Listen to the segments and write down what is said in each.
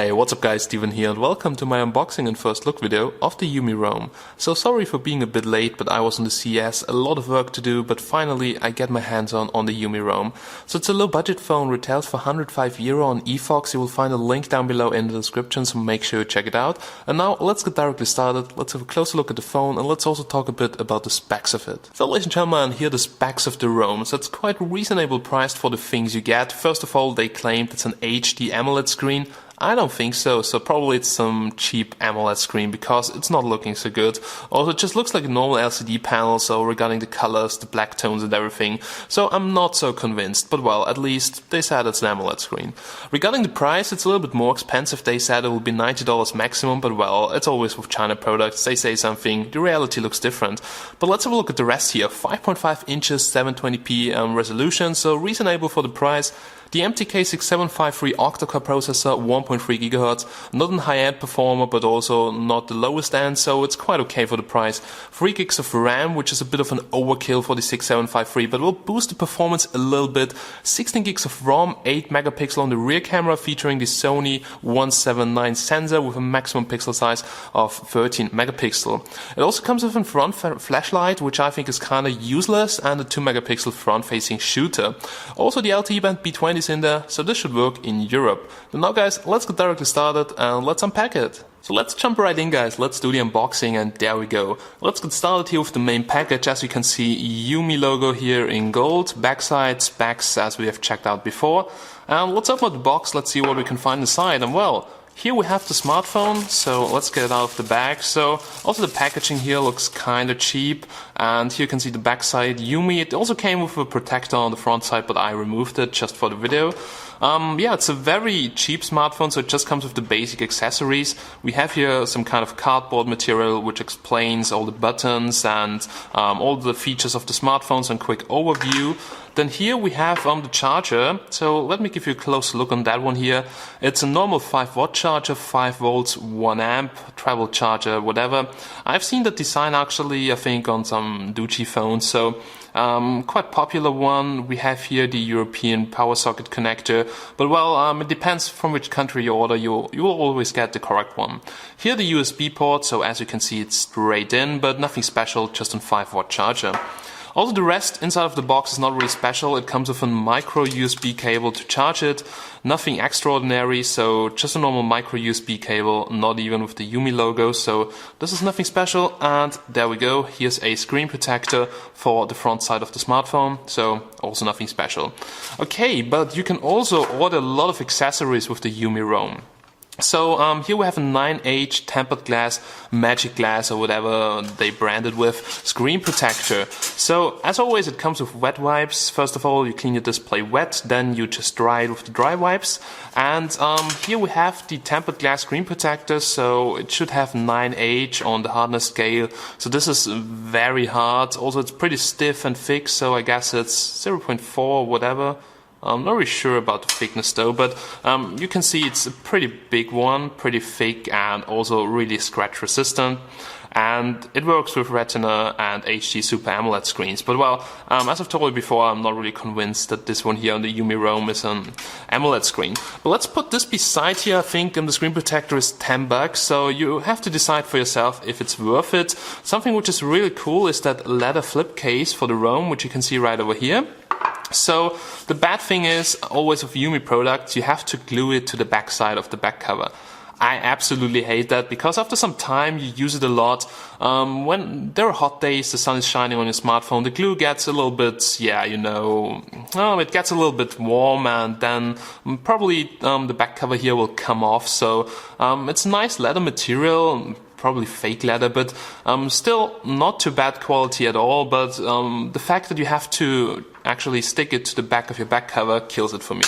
Hey, what's up guys, Steven here and welcome to my unboxing and first look video of the Umi Rome. So sorry for being a bit late, but I was on the CES, a lot of work to do, but finally I get my hands on the Umi Rome. So it's a low budget phone, retails for €105 on eFox. You will find a link down below in the description, so make sure you check it out. And now let's get directly started, let's have a closer look at the phone and let's also talk a bit about the specs of it. So ladies and gentlemen, here are the specs of the Rome. So it's quite reasonable priced for the things you get. First of all, they claimed it's an HD AMOLED screen. I don't think so, so probably it's some cheap AMOLED screen because it's not looking so good. Also, it just looks like a normal LCD panel, so regarding the colors, the black tones and everything, so I'm not so convinced, but well, at least they said it's an AMOLED screen. Regarding the price, it's a little bit more expensive. They said it will be $90 maximum, but well, it's always with China products, they say something, the reality looks different. But let's have a look at the rest here. 5.5 inches, 720p resolution, so reasonable for the price. The MTK6753 octa-core processor, 1.3 GHz, not a high-end performer, but also not the lowest end, so it's quite okay for the price. 3 gigs of RAM, which is a bit of an overkill for the 6753, but will boost the performance a little bit. 16 gigs of ROM, 8 megapixel on the rear camera, featuring the Sony 179 sensor with a maximum pixel size of 13 megapixel. It also comes with a front flashlight, which I think is kinda useless, and a 2 megapixel front-facing shooter. Also the LTE band B3 in there, so this should work in Europe. And now guys, let's get directly started and let's unpack it. So let's jump right in guys, let's do the unboxing and there we go. Let's get started here with the main package. As you can see, Umi logo here in gold, backside, specs as we have checked out before. And let's open up the box, let's see what we can find inside. And well, here we have the smartphone, so let's get it out of the bag. So also the packaging here looks kinda cheap, and here you can see the backside Umi. It also came with a protector on the front side, but I removed it just for the video. Yeah, it's a very cheap smartphone, so it just comes with the basic accessories. We have here some kind of cardboard material which explains all the buttons and all the features of the smartphone, so a quick overview. Then here we have the charger, so let me give you a close look on that one here. It's a normal 5-watt charger, 5 volts, 1 amp, travel charger, whatever. I've seen that design actually, I think, on some Duchi phones, so quite popular one. We have here the European power socket connector, but well, it depends from which country you order, you will always get the correct one. Here the USB port, so as you can see it's straight in, but nothing special, just a 5-watt charger. Also the rest inside of the box is not really special. It comes with a micro USB cable to charge it. Nothing extraordinary, so just a normal micro USB cable, not even with the Umi logo, so this is nothing special. And there we go, here's a screen protector for the front side of the smartphone, so also nothing special. Okay, but you can also order a lot of accessories with the Umi Rome. So here we have a 9H tempered glass, magic glass or whatever they branded with, screen protector. So as always it comes with wet wipes. First of all you clean your display wet, then you just dry it with the dry wipes. And here we have the tempered glass screen protector, so it should have 9H on the hardness scale. So this is very hard, also it's pretty stiff and thick, so I guess it's 0.4 or whatever. I'm not really sure about the thickness though, but you can see it's a pretty big one, pretty thick and also really scratch resistant. And it works with Retina and HD Super AMOLED screens. But well, as I've told you before, I'm not really convinced that this one here on the Umi Rome is an AMOLED screen. But let's put this beside here, I think, and the screen protector is $10, so you have to decide for yourself if it's worth it. Something which is really cool is that leather flip case for the Rome, which you can see right over here. So the bad thing is, always with Umi products, you have to glue it to the back side of the back cover. I absolutely hate that because after some time you use it a lot. When there are hot days, the sun is shining on your smartphone, the glue gets a little bit, yeah, you know, it gets a little bit warm, and then probably the back cover here will come off. So it's nice leather material, probably fake leather, but still not too bad quality at all. But the fact that you have to actually stick it to the back of your back cover kills it for me.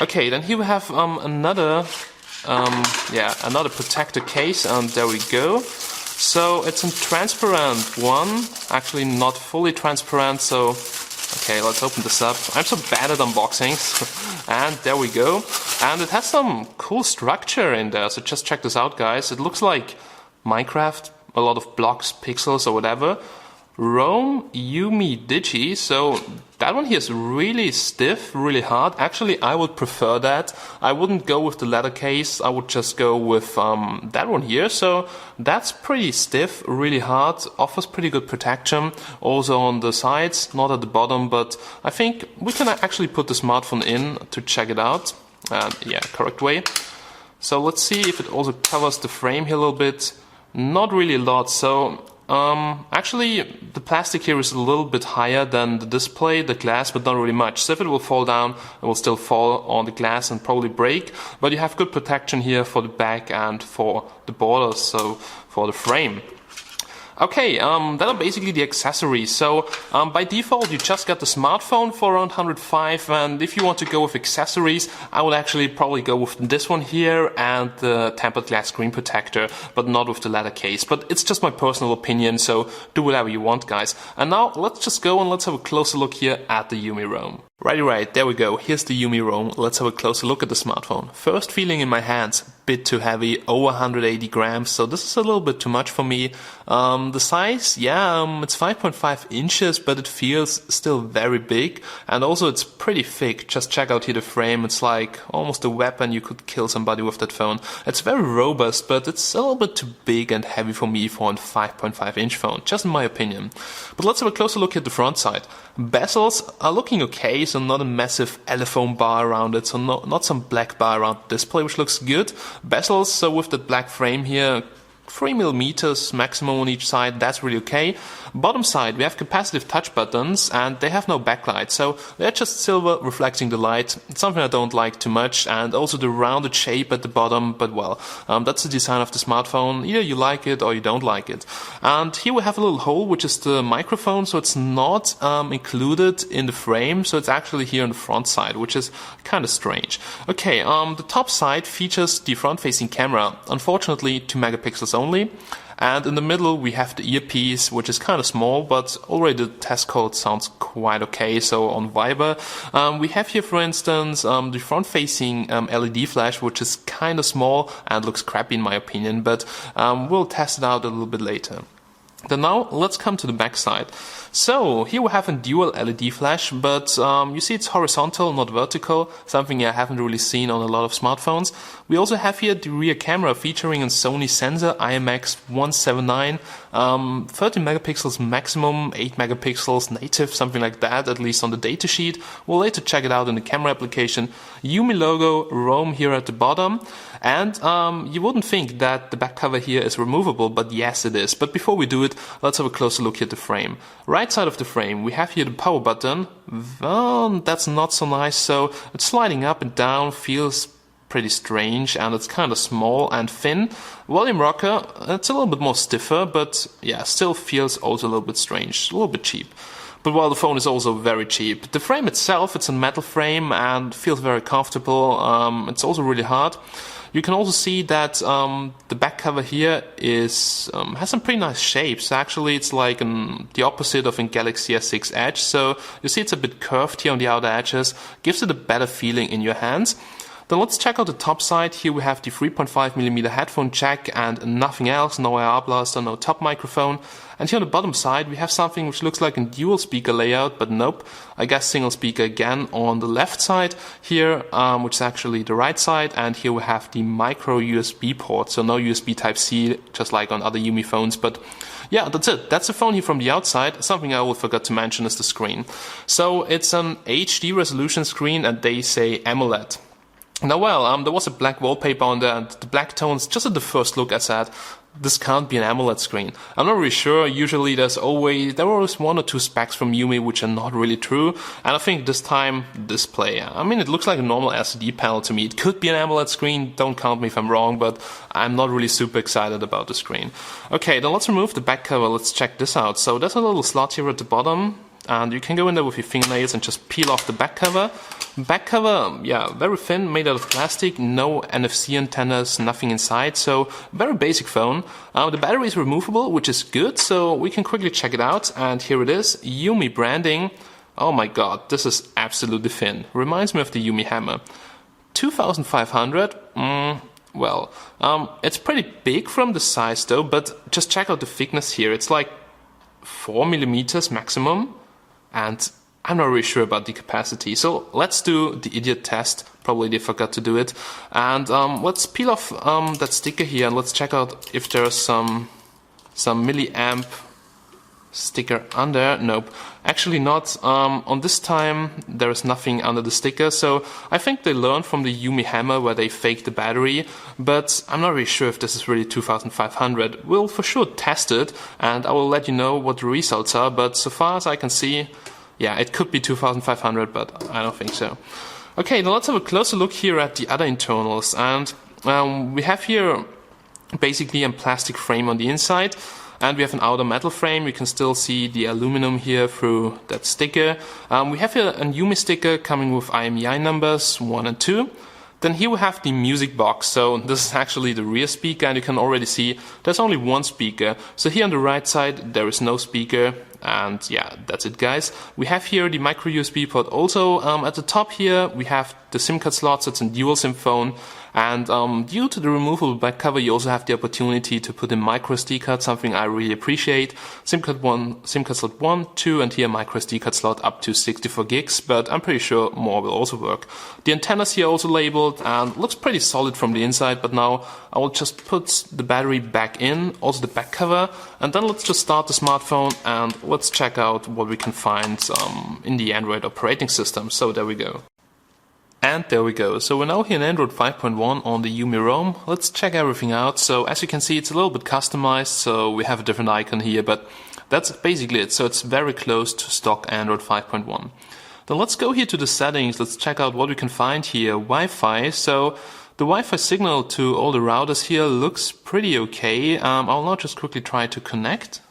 Okay, then here we have another protector case, and there we go. So it's a transparent one, actually not fully transparent, so okay, let's open this up. I'm so bad at unboxings. And there we go. And it has some cool structure in there, so just check this out guys. It looks like Minecraft, a lot of blocks, pixels or whatever. Rome Umi Digi, so that one here is really stiff, really hard. Actually, I would prefer that. I wouldn't go with the leather case, I would just go with that one here. So that's pretty stiff, really hard, offers pretty good protection. Also on the sides, not at the bottom, but I think we can actually put the smartphone in to check it out. Yeah, correct way. So let's see if it also covers the frame here a little bit. Not really a lot, so actually the plastic here is a little bit higher than the display, the glass, but not really much. So if it will fall down, it will still fall on the glass and probably break, but you have good protection here for the back and for the borders, so for the frame. Okay, that are basically the accessories. So by default you just got the smartphone for around 105, and if you want to go with accessories, I would actually probably go with this one here and the tempered glass screen protector, but not with the leather case. But it's just my personal opinion, so do whatever you want, guys. And now let's just go and let's have a closer look here at the Umi Rome. Right, there we go. Here's the Umi Rome. Let's have a closer look at the smartphone. First feeling in my hands, bit too heavy, over 180 grams, so this is a little bit too much for me. The size, yeah, it's 5.5 inches, but it feels still very big, and also it's pretty thick. Just check out here the frame, it's like almost a weapon, you could kill somebody with that phone. It's very robust, but it's a little bit too big and heavy for me for a 5.5 inch phone, just in my opinion. But let's have a closer look at the front side. Bezels are looking okay, so not a massive elephone bar around it, so not some black bar around the display, which looks good. Bezels, so with the black frame here, 3mm maximum on each side, that's really okay. Bottom side, we have capacitive touch buttons and they have no backlight, so they're just silver reflecting the light. It's something I don't like too much, and also the rounded shape at the bottom, but well, that's the design of the smartphone. Either you like it or you don't like it. And here we have a little hole, which is the microphone, so it's not included in the frame, so it's actually here on the front side, which is kind of strange. Okay, the top side features the front-facing camera, unfortunately 2 megapixels only. And in the middle we have the earpiece, which is kind of small, but already the test code sounds quite okay. So on Viber, we have here, for instance, the front-facing LED flash, which is kind of small and looks crappy in my opinion, but we'll test it out a little bit later. Then now let's come to the back side. So here we have a dual LED flash, but you see it's horizontal, not vertical, something I haven't really seen on a lot of smartphones. We also have here the rear camera featuring a Sony sensor IMX179, 30 megapixels maximum, 8 megapixels native, something like that, at least on the datasheet. We'll later check it out in the camera application. Umi logo, Rome here at the bottom, and you wouldn't think that the back cover here is removable, but yes it is. But before we do it, let's have a closer look at the frame. Right side of the frame, we have here the power button. Well, that's not so nice, so it's sliding up and down, feels pretty strange, and it's kind of small and thin. Volume rocker, it's a little bit more stiffer, but yeah, still feels also a little bit strange, a little bit cheap. But while the phone is also very cheap, the frame itself, it's a metal frame and feels very comfortable. It's also really hard. You can also see that the back cover here is has some pretty nice shapes. Actually, it's like the opposite of a Galaxy S6 Edge. So you see it's a bit curved here on the outer edges, gives it a better feeling in your hands. Then let's check out the top side. Here we have the 3.5mm headphone jack and nothing else, no IR blaster, no top microphone. And here on the bottom side we have something which looks like a dual speaker layout, but nope, I guess single speaker again on the left side here, which is actually the right side. And here we have the micro USB port, so no USB Type-C, just like on other Umi phones. But yeah, that's it. That's the phone here from the outside. Something I always forgot to mention is the screen. So it's an HD resolution screen and they say AMOLED. Now, well, there was a black wallpaper on there, and the black tones, just at the first look I said, this can't be an AMOLED screen. I'm not really sure. Usually there are always 1 or 2 specs from Umi which are not really true, and I think this time, display, I mean, it looks like a normal LCD panel to me. It could be an AMOLED screen, don't count me if I'm wrong, but I'm not really super excited about the screen. Okay, then let's remove the back cover, let's check this out. So there's a little slot here at the bottom, and you can go in there with your fingernails and just peel off the back cover. Back cover, yeah, very thin, made out of plastic, no NFC antennas, nothing inside, so very basic phone. The battery is removable, which is good, so we can quickly check it out, and here it is, Umi branding. Oh my god, this is absolutely thin. Reminds me of the Umi hammer. 2500, well, it's pretty big from the size though, but just check out the thickness here. It's like 4 millimeters maximum, and I'm not really sure about the capacity. So let's do the idiot test. Probably they forgot to do it. And let's peel off that sticker here and let's check out if there's some milliamp sticker under. Nope, actually not. On this time there is nothing under the sticker, so I think they learned from the Umi hammer where they faked the battery, but I'm not really sure if this is really 2500. We'll for sure test it and I will let you know what the results are, but so far as I can see, yeah, it could be 2500, but I don't think so. Okay, now let's have a closer look here at the other internals, and we have here basically a plastic frame on the inside. And we have an outer metal frame. You can still see the aluminum here through that sticker. We have here a Umi sticker coming with IMEI numbers 1 and 2. Then here we have the music box. So this is actually the rear speaker, and you can already see there's only one speaker. So here on the right side there is no speaker. And yeah, that's it, guys. We have here the micro USB port also. At the top here we have the SIM card slots. It's a dual SIM phone. And due to the removable back cover, you also have the opportunity to put in micro SD card, something I really appreciate. SIM card slot 1, 2, and here micro SD card slot up to 64 gigs, but I'm pretty sure more will also work. The antennas here also labeled and looks pretty solid from the inside, but now I will just put the battery back in, also the back cover, and then let's just start the smartphone and let's check out what we can find in the Android operating system. So there we go. And there we go. So we're now here in Android 5.1 on the Umi Rome. Let's check everything out. So as you can see, it's a little bit customized. So we have a different icon here, but that's basically it. So it's very close to stock Android 5.1. Then let's go here to the settings. Let's check out what we can find here. Wi-Fi. So the Wi-Fi signal to all the routers here looks pretty okay. I'll now just quickly try to connect.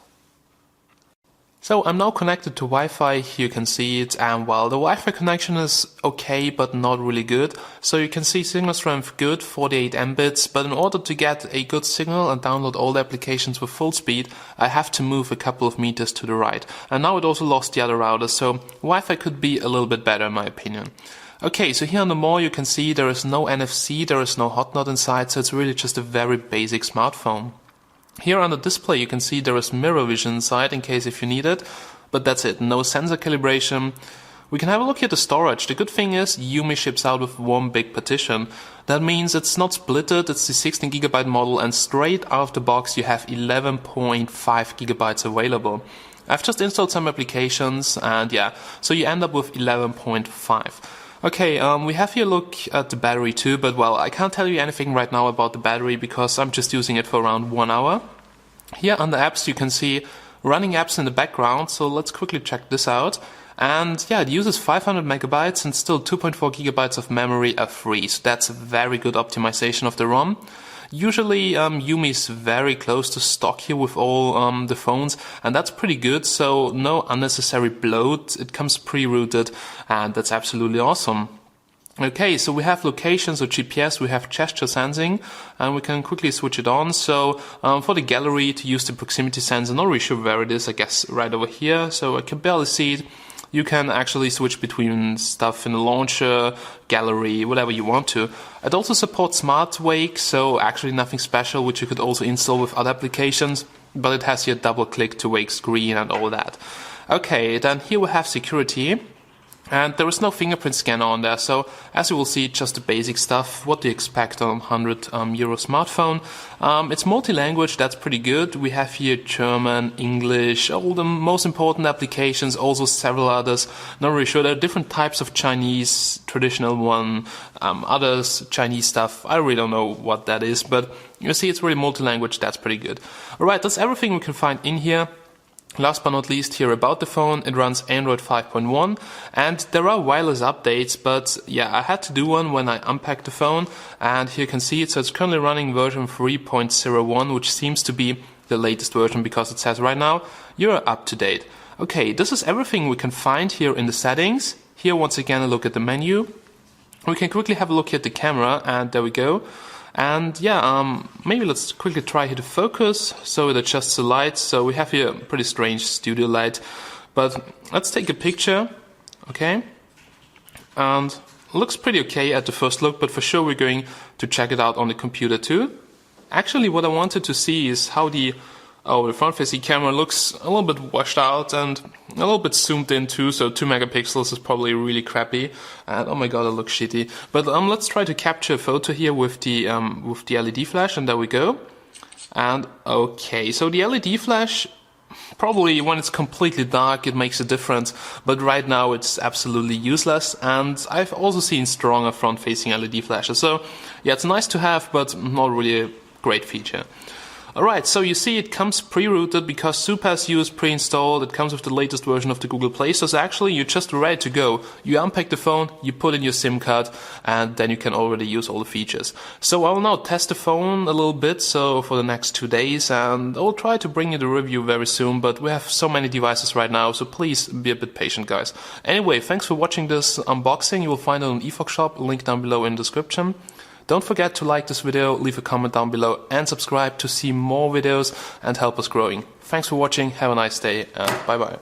So I'm now connected to Wi-Fi, here you can see it, and well, the Wi-Fi connection is okay but not really good. So you can see signal strength good, 48 Mbits, but in order to get a good signal and download all the applications with full speed, I have to move a couple of meters to the right. And now it also lost the other router, so Wi-Fi could be a little bit better in my opinion. Okay, so here on the more you can see there is no NFC, there is no hotnod inside, so it's really just a very basic smartphone. Here on the display you can see there is mirror vision inside in case if you need it, but that's it, no sensor calibration. We can have a look at the storage. The good thing is Umi ships out with one big partition. That means it's not splitted, it's the 16GB model, and straight out of the box you have 11.5GB available. I've just installed some applications and yeah, so you end up with 11.5. Okay, we have here a look at the battery too, but well, I can't tell you anything right now about the battery because I'm just using it for around 1 hour. Here under apps you can see running apps in the background, so let's quickly check this out. And yeah, it uses 500 megabytes and still 2.4 gigabytes of memory are free, so that's a very good optimization of the ROM. Usually Umi is very close to stock here with all the phones, and that's pretty good, so no unnecessary bloat, it comes pre-routed, and that's absolutely awesome. Okay, so we have location, so GPS, we have gesture sensing, and we can quickly switch it on. So for the gallery, to use the proximity sensor, not really sure where it is, I guess right over here, so I can barely see it. You can actually switch between stuff in the launcher, gallery, whatever you want to. It also supports Smart Wake, so actually nothing special, which you could also install with other applications, but it has here double click to wake screen and all that. Okay, then here we have security. And there is no fingerprint scanner on there, so as you will see, just the basic stuff, what do you expect on a €100 smartphone. It's multi-language, that's pretty good. We have here German, English, all the most important applications, also several others. Not really sure, there are different types of Chinese, traditional one, others, Chinese stuff. I really don't know what that is, but you see it's really multi-language, that's pretty good. Alright, that's everything we can find in here. Last but not least, here about the phone, it runs Android 5.1 and there are wireless updates, but yeah, I had to do one when I unpacked the phone, and here you can see it, so it's currently running version 3.01, which seems to be the latest version because it says right now, you're up to date. Okay, this is everything we can find here in the settings. Here once again a look at the menu. We can quickly have a look at the camera, and there we go. And yeah, maybe let's quickly try here to focus, so it adjusts the light. So we have here a pretty strange studio light, but let's take a picture, okay? And looks pretty okay at the first look, but for sure we're going to check it out on the computer too. Actually, what I wanted to see is how the Oh, the front-facing camera looks a little bit washed out and a little bit zoomed in too, so 2 megapixels is probably really crappy. And oh my god, it looks shitty. But let's try to capture a photo here with the LED flash, and there we go. And okay, so the LED flash, probably when it's completely dark it makes a difference, but right now it's absolutely useless, and I've also seen stronger front-facing LED flashes, so yeah, it's nice to have, but not really a great feature. Alright, so you see it comes pre-routed because SuperSU is pre-installed, it comes with the latest version of the Google Play, so actually you're just ready to go. You unpack the phone, you put in your SIM card, and then you can already use all the features. So I'll now test the phone a little bit, so for the next 2 days, and I'll try to bring you the review very soon, but we have so many devices right now, so please be a bit patient, guys. Anyway, thanks for watching this unboxing. You will find it on eFox Shop, link down below in the description. Don't forget to like this video, leave a comment down below, and subscribe to see more videos and help us growing. Thanks for watching, have a nice day, and bye bye.